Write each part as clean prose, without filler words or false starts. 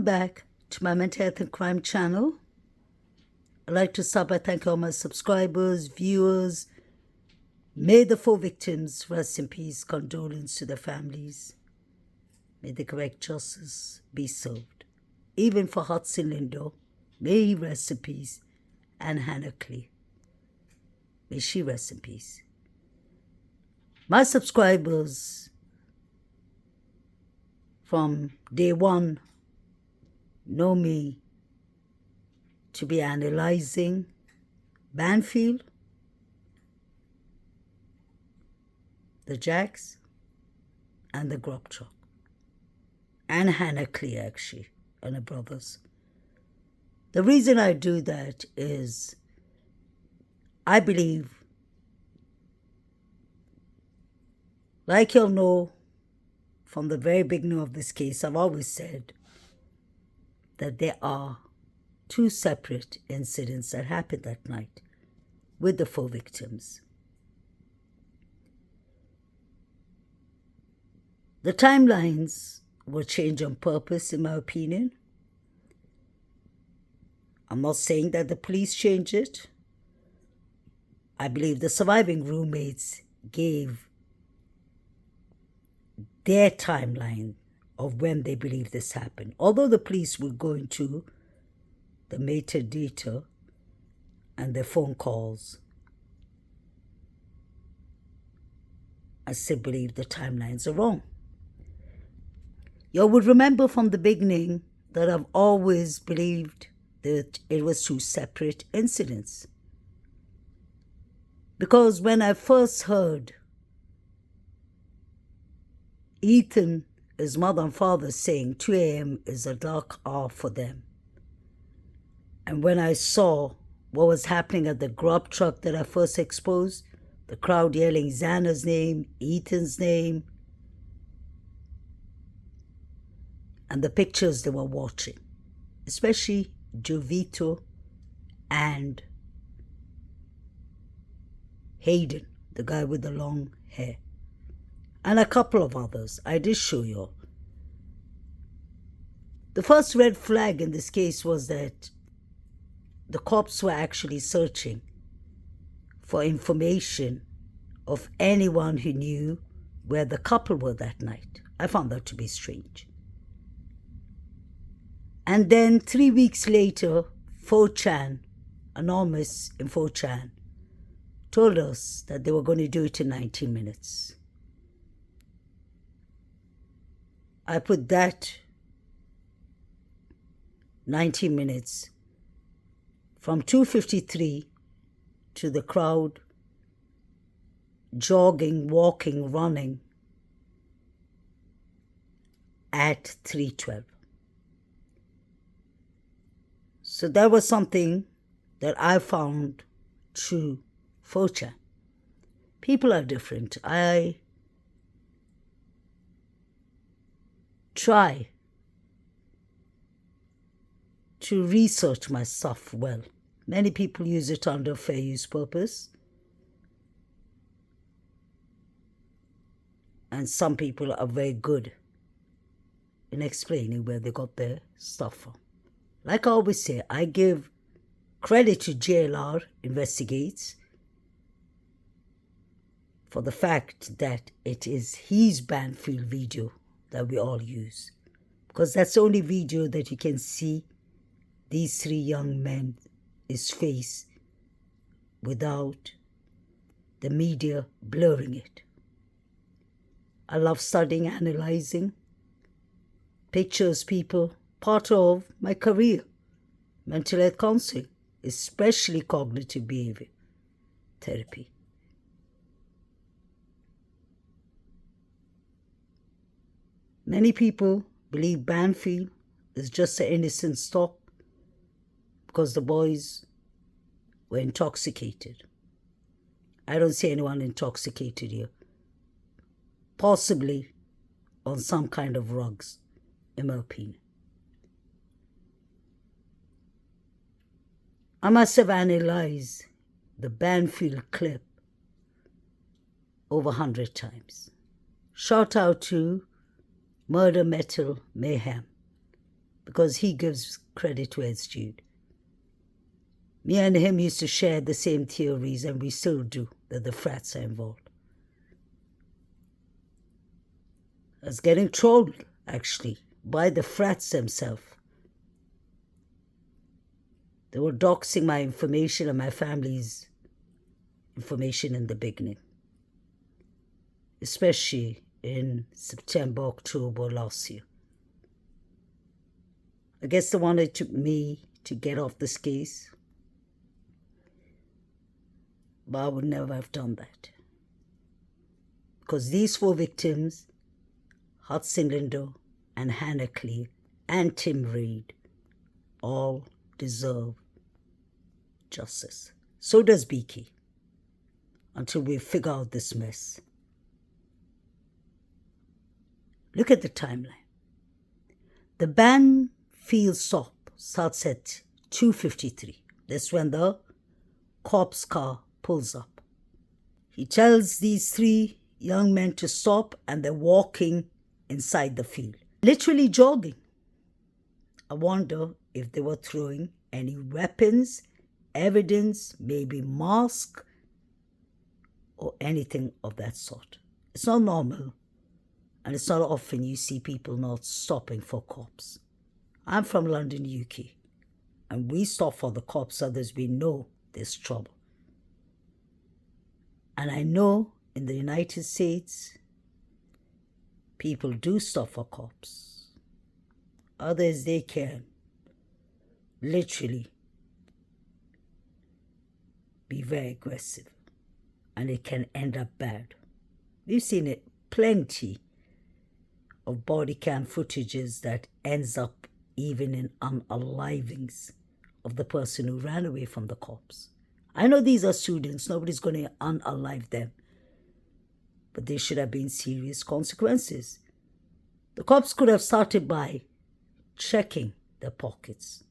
back to my Mental Health and Crime channel. I'd like to start by thanking all my subscribers, viewers. May the 4 victims rest in peace. Condolence to their families. May the correct justice be served. Even for Hudson Lindo, may he rest in peace. And Hannah Clee, may she rest in peace. My subscribers from day one know me to be analyzing Banfield, the Jacks, and the Grub Truck, and Hannah Clee, actually, and her brothers. The reason I do that is I believe, like you'll know from the very beginning of this case, I've always said that there are 2 separate incidents that happened that night with the 4 victims. The timelines were changed on purpose, in my opinion. I'm not saying that the police changed it. I believe the surviving roommates gave their timeline of when they believe this happened. Although the police were going to the metadata and their phone calls, I still believe the timelines are wrong. You would remember from the beginning that I've always believed that it was 2 separate incidents. Because when I first heard Ethan, his mother and father, saying 2 a.m. is a dark hour for them, and when I saw what was happening at the Grub Truck that I first exposed, the crowd yelling Xana's name, Ethan's name, and the pictures they were watching, especially Jovito and Hayden, the guy with the long hair, and a couple of others. I did show you all. The first red flag in this case was that the cops were actually searching for information of anyone who knew where the couple were that night. I found that to be strange. And then 3 weeks later, 4chan, anonymous in 4chan, told us that they were going to do it in 90 minutes. I put that 90 minutes from 2:53 to the crowd jogging, walking, running at 3:12. So that was something that I found true 4chan. People are different. I try to research my stuff well. Many people use it under fair use purpose, and some people are very good in explaining where they got their stuff from. Like I always say, I give credit to JLR Investigates for the fact that it is his Banfield video that we all use, because that's the only video that you can see these 3 young men's face without the media blurring it. I love studying, analyzing pictures, people, part of my career, mental health counseling, especially cognitive behavior therapy. Many people believe Banfield is just an innocent stop because the boys were intoxicated. I don't see anyone intoxicated here. Possibly on some kind of drugs, in my opinion. I must have analyzed the Banfield clip over 100 times. Shout out to Murder Metal Mayhem because he gives credit where it's due. Me and him used to share the same theories, and we still do, that the frats are involved. I was getting trolled, actually, by the frats themselves. They were doxing my information and my family's information in the beginning, especially in September, October last year. I guess they wanted me to get off this case, but I would never have done that. Because these 4 victims, Hudson Lindo and Hannah Clee and Tim Reed, all deserve justice. So does Beaky, until we figure out this mess. Look at the timeline. The Banfield stop starts at 2:53. That's when the cop's car pulls up. He tells these 3 young men to stop, and they're walking inside the field, literally jogging. I wonder if they were throwing any weapons, evidence, maybe mask, or anything of that sort. It's not normal, and it's not often you see people not stopping for cops. I'm from London, UK, and we stop for the cops, others we know there's trouble. And I know in the United States, people do stop for cops. Others, they can literally be very aggressive, and it can end up bad. We've seen it plenty of body cam footages that ends up even in unalivings of the person who ran away from the cops. I know these are students, nobody's going to unalive them, but there should have been serious consequences. The cops could have started by checking their pockets,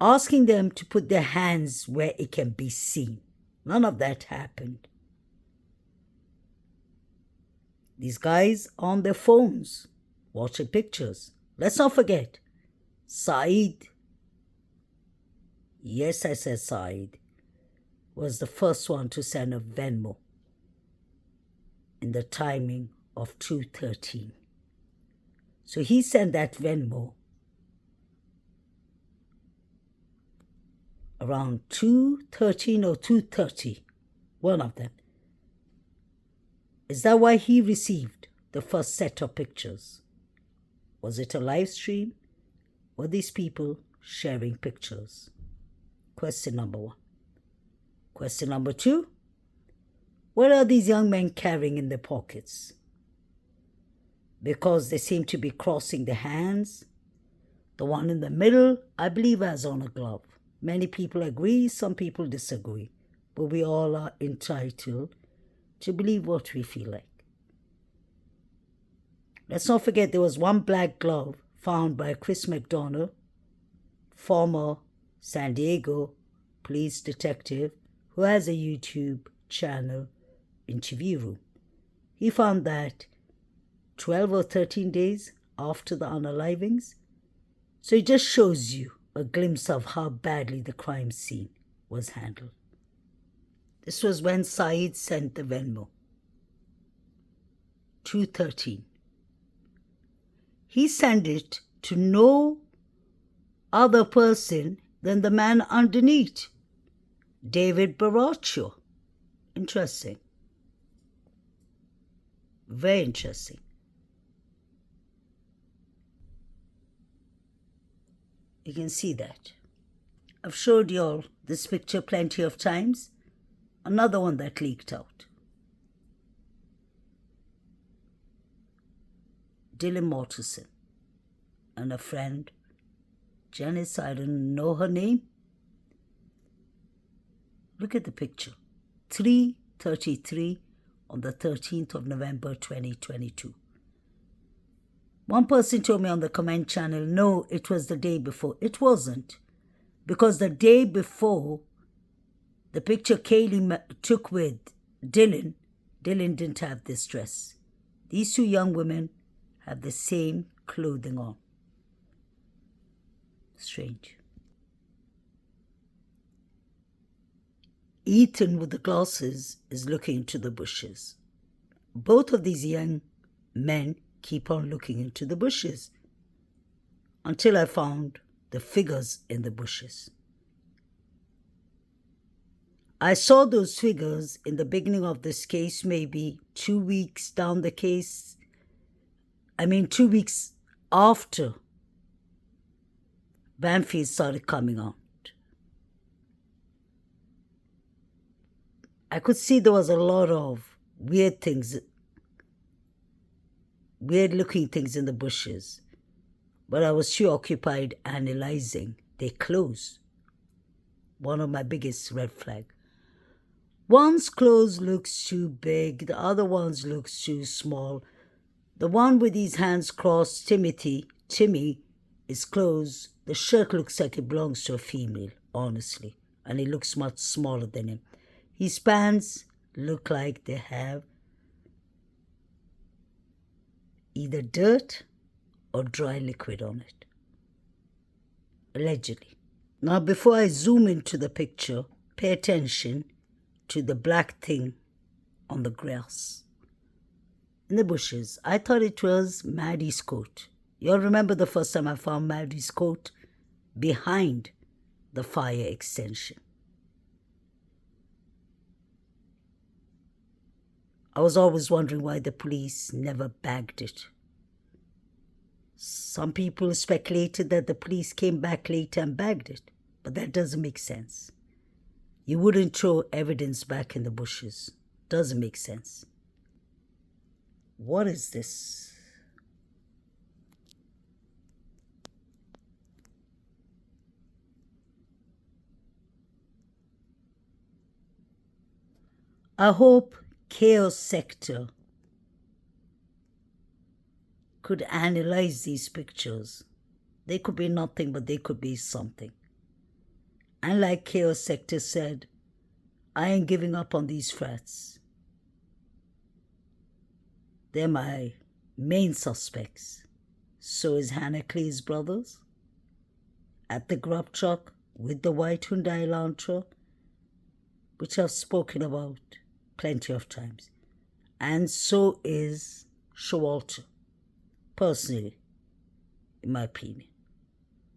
asking them to put their hands where it can be seen. None of that happened. These guys on their phones, watching pictures. Let's not forget, Saeed, yes, I said Saeed, was the first one to send a Venmo in the timing of 2:13. So he sent that Venmo around 2:13 or 2:30, one of them. Is that why he received the first set of pictures? Was it a live stream? Were these people sharing pictures? Question number 1. Question number 2. What are these young men carrying in their pockets? Because they seem to be crossing their hands. The one in the middle, I believe, has on a glove. Many people agree, some people disagree. But we all are entitled to believe what we feel like. Let's not forget there was one black glove found by Chris McDonough, former San Diego police detective who has a YouTube channel, Interview Room. He found that 12 or 13 days after the unalivings. So it just shows you a glimpse of how badly the crime scene was handled. This was when Saeed sent the Venmo. 2:13. He sent it to no other person than the man underneath, David Baraccio. Interesting. Very interesting. You can see that. I've showed you all this picture plenty of times. Another one that leaked out. Dylan Mortensen and a friend, Janice, I don't know her name. Look at the picture. 3:33 on the 13th of November 2022. One person told me on the comment channel, no, it was the day before. It wasn't. Because the day before, the picture Kaylee took with Dylan didn't have this dress. These 2 young women have the same clothing on. strange. Ethan with the glasses is looking into the bushes. Both of these young men keep on looking into the bushes until I found the figures in the bushes. I saw those figures in the beginning of this case, maybe 2 weeks down the case. 2 weeks after Banfield started coming out. I could see there was a lot of weird looking things in the bushes, but I was too occupied analyzing their clothes. One of my biggest red flags. One's clothes looks too big, the other one's looks too small. The one with his hands crossed, Timmy, his clothes, the shirt looks like it belongs to a female, honestly, and he looks much smaller than him. His pants look like they have either dirt or dry liquid on it, allegedly. Now, before I zoom into the picture, pay attention to the black thing on the grass in the bushes. I thought it was Maddie's coat. You all remember the first time I found Maddie's coat behind the fire extension. I was always wondering why the police never bagged it. Some people speculated that the police came back later and bagged it, but that doesn't make sense. You wouldn't throw evidence back in the bushes. Doesn't make sense. What is this? I hope Chaos Sector could analyze these pictures. They could be nothing, but they could be something. And like Chaos Sector said, I ain't giving up on these frats. They're my main suspects. So is Hannah Clay's brothers at the grub truck with the white Hyundai Elantra, which I've spoken about plenty of times. And so is Showalter, personally, in my opinion.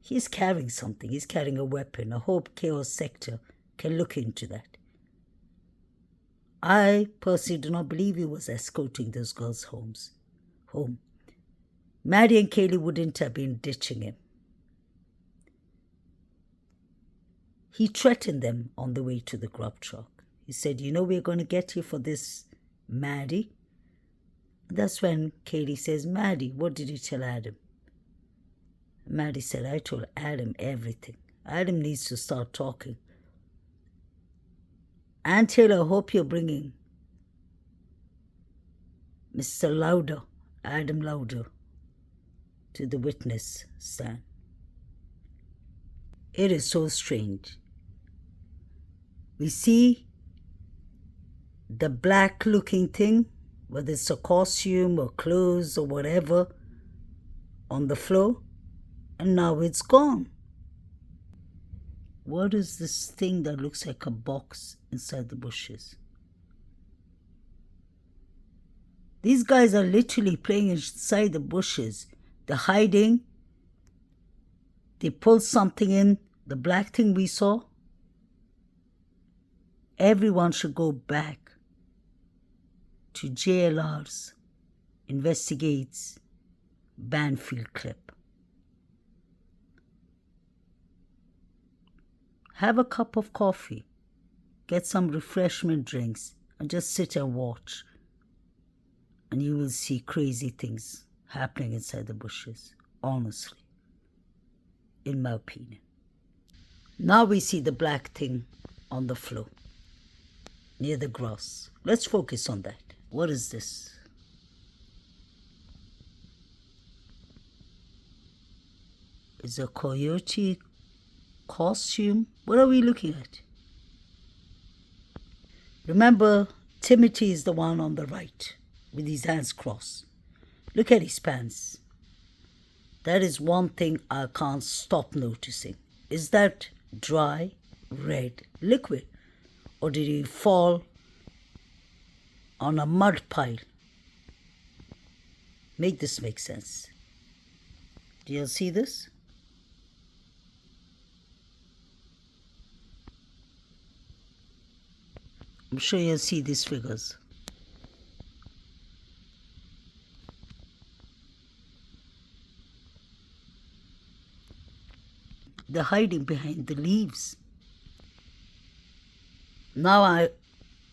He's carrying something. He's carrying a weapon. I hope Chaos Sector can look into that. I personally do not believe he was escorting those girls home. Maddie and Kaylee wouldn't have been ditching him. He threatened them on the way to the grub truck. He said, we're going to get you for this, Maddie. That's when Kaylee says, Maddie, what did you tell Adam? Maddie said, I told Adam everything. Adam needs to start talking. And Taylor, I hope you're bringing Mr. Lauder, Adam Lauder, to the witness stand. It is so strange. We see the black-looking thing, whether it's a costume or clothes or whatever, on the floor, and now it's gone. What is this thing that looks like a box inside the bushes? These guys are literally playing inside the bushes. They're hiding. They pulled something in, the black thing we saw. Everyone should go back to JLR's Investigates Banfield clip. Have a cup of coffee, get some refreshment drinks, and just sit and watch. And you will see crazy things happening inside the bushes, honestly, in my opinion. Now we see the black thing on the floor, near the grass. Let's focus on that. What is this? Is a coyote costume? What are we looking at? Remember, Timothy is the one on the right with his hands crossed. Look at his pants. That is one thing I can't stop noticing. Is that dry, red liquid? Or did he fall on a mud pile? Make this make sense. Do you see this? I'm sure you'll see these figures. They're hiding behind the leaves. Now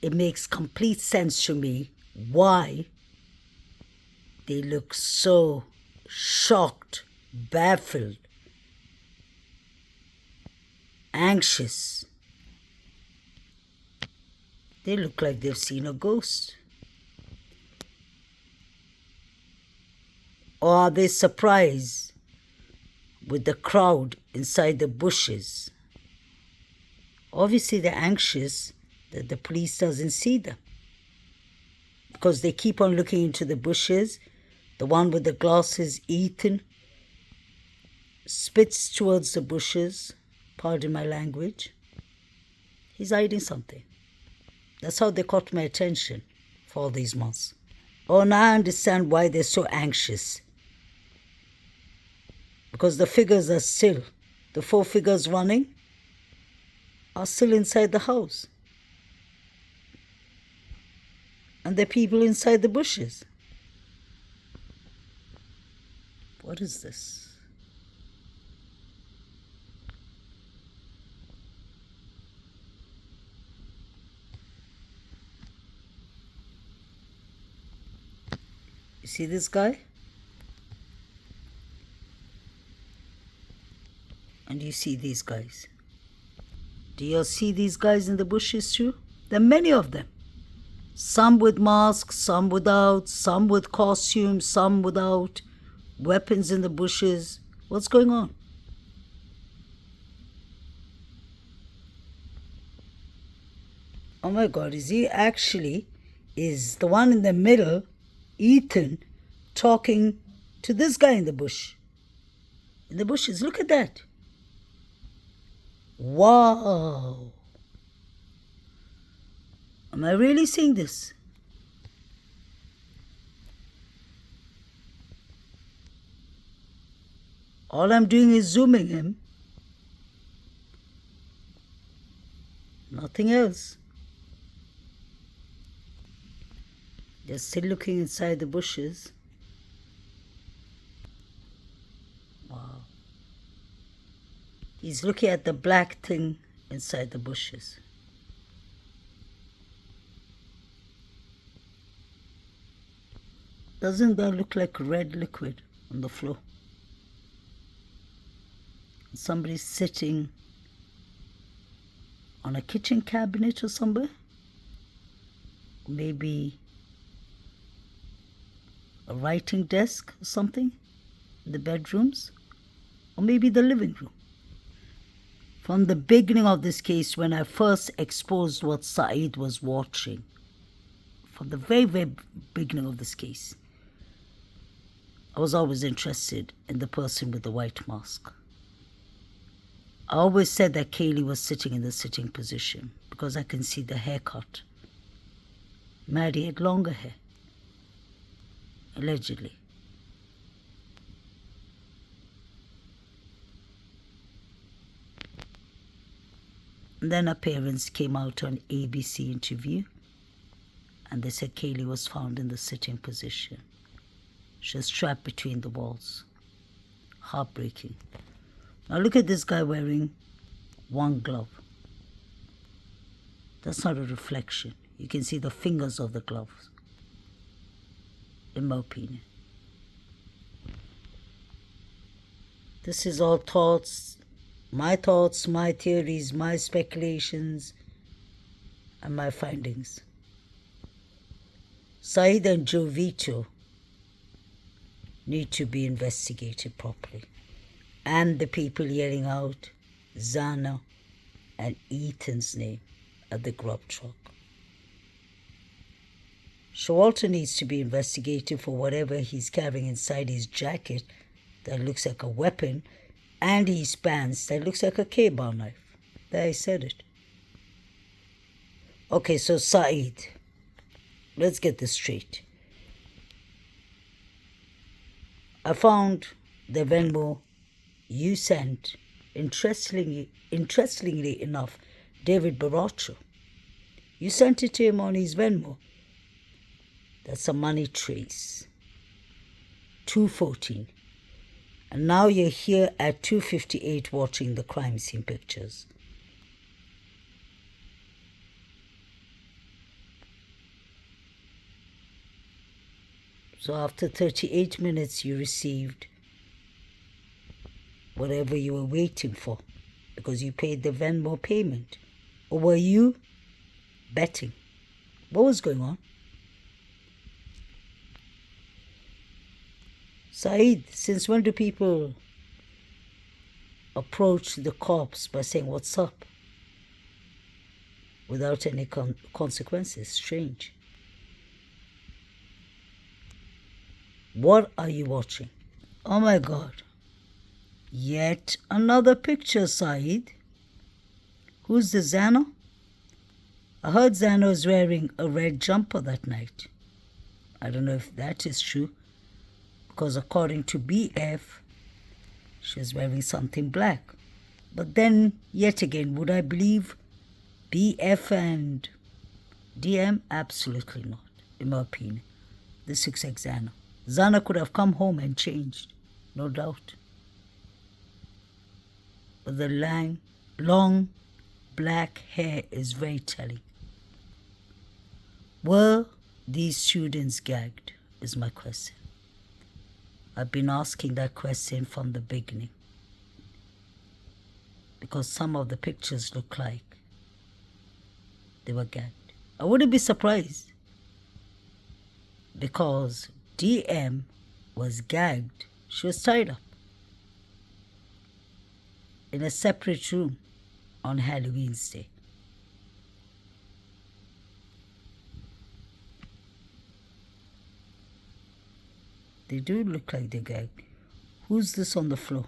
it makes complete sense to me why they look so shocked, baffled, anxious. They look like they've seen a ghost. Or are they surprised with the crowd inside the bushes? Obviously, they're anxious that the police doesn't see them, because they keep on looking into the bushes. The one with the glasses, Ethan, spits towards the bushes. Pardon my language. He's hiding something. That's how they caught my attention for all these months. Oh, now I understand why they're so anxious. Because the figures are still, the 4 figures running are still inside the house. And the people inside the bushes. What is this? You see this guy? And you see these guys. Do you see these guys in the bushes too? There are many of them. Some with masks, some without, some with costumes, some without, weapons in the bushes. What's going on? Oh my God, is the one in the middle, Ethan, talking to this guy in the bush? In the bushes, look at that. Wow. Am I really seeing this? All I'm doing is zooming him. Nothing else. They're still looking inside the bushes. Wow. He's looking at the black thing inside the bushes. Doesn't that look like red liquid on the floor? Somebody's sitting on a kitchen cabinet or somewhere. Maybe a writing desk or something in the bedrooms, or maybe the living room. From the beginning of this case, when I first exposed what SAEED was watching, from the very, very beginning of this case, I was always interested in the person with the white mask. I always said that Kaylee was sitting in the sitting position because I can see the haircut. Maddie had longer hair, allegedly. And then her parents came out on ABC interview and they said Kaylee was found in the sitting position. She was trapped between the walls. Heartbreaking. Now look at this guy wearing one glove. That's not a reflection. You can see the fingers of the gloves, in my opinion. This is all thoughts, my theories, my speculations, and my findings. SAEED and Jovito need to be investigated properly. And the people yelling out Zana and Ethan's name at the grub truck. Showalter needs to be investigated for whatever he's carrying inside his jacket that looks like a weapon, and his pants that looks like a K-bar knife. There, I said it. Okay, so Saeed, let's get this straight. I found the Venmo you sent, interestingly enough, David Baracho. You sent it to him on his Venmo. That's a money trace. 2:14. And now you're here at 2:58 watching the crime scene pictures. So after 38 minutes you received whatever you were waiting for because you paid the Venmo payment. Or were you betting? What was going on? Saeed, since when do people approach the cops by saying, "What's up?" without any consequences? Strange. What are you watching? Oh my God. Yet another picture, Saeed. Who's the Zano? I heard Zano was wearing a red jumper that night. I don't know if that is true, because according to BF, she was wearing something black. But then, yet again, would I believe BF and DM? Absolutely not, in my opinion. This looks like Zana. Zana could have come home and changed, no doubt. But the long black hair is very telling. Were these students gagged, is my question. I've been asking that question from the beginning, because some of the pictures look like they were gagged. I wouldn't be surprised, because DM was gagged. She was tied up in a separate room on Halloween's day. They do look like they're gagged. Who's this on the floor?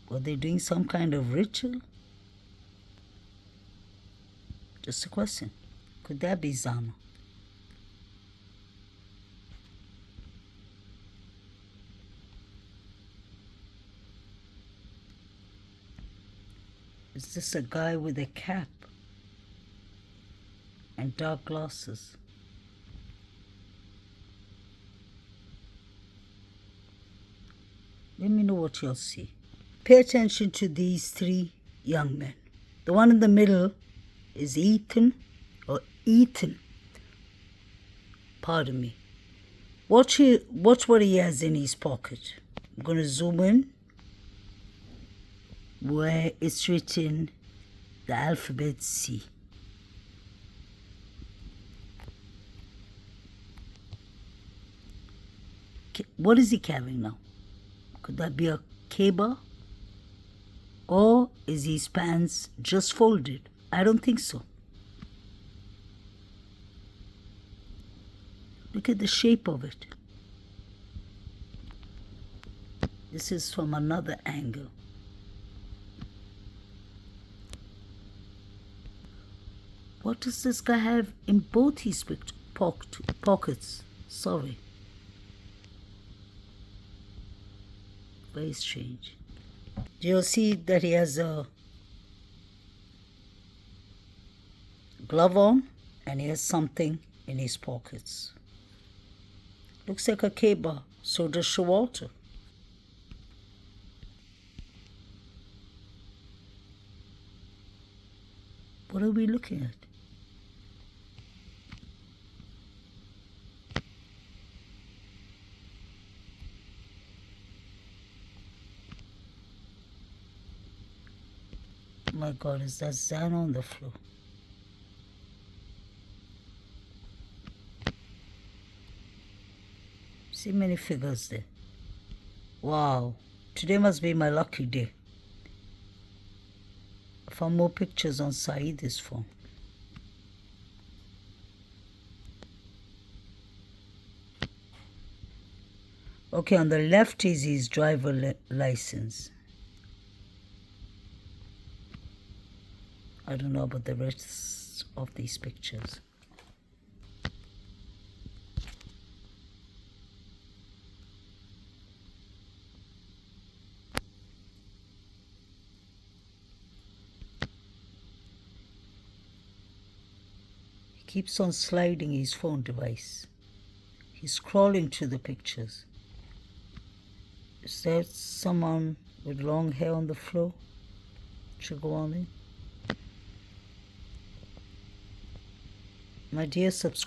Were they doing some kind of ritual? Just a question. Could that be Zana? Is this a guy with a cap and dark glasses? Let me know what you'll see. Pay attention to these three young men. The one in the middle is Ethan. Pardon me. Watch what he has in his pocket. I'm going to zoom in where it's written the alphabet C. What is he carrying now? Could that be a K-bar? Or is his pants just folded? I don't think so. Look at the shape of it. This is from another angle. What does this guy have in both his pockets? Sorry. Very strange. Do you see that he has a glove on and he has something in his pockets? Looks like a K-bar. So does Showalter. What are we looking at? Oh my God, is that Zan on the floor? See many figures there. Wow, today must be my lucky day. found more pictures on SAEED'S phone. Okay, on the left is his driver license. I don't know about the rest of these pictures. He keeps on sliding his phone device. He's scrolling through the pictures. Is there someone with long hair on the floor? Should go on in. My dear subscribers,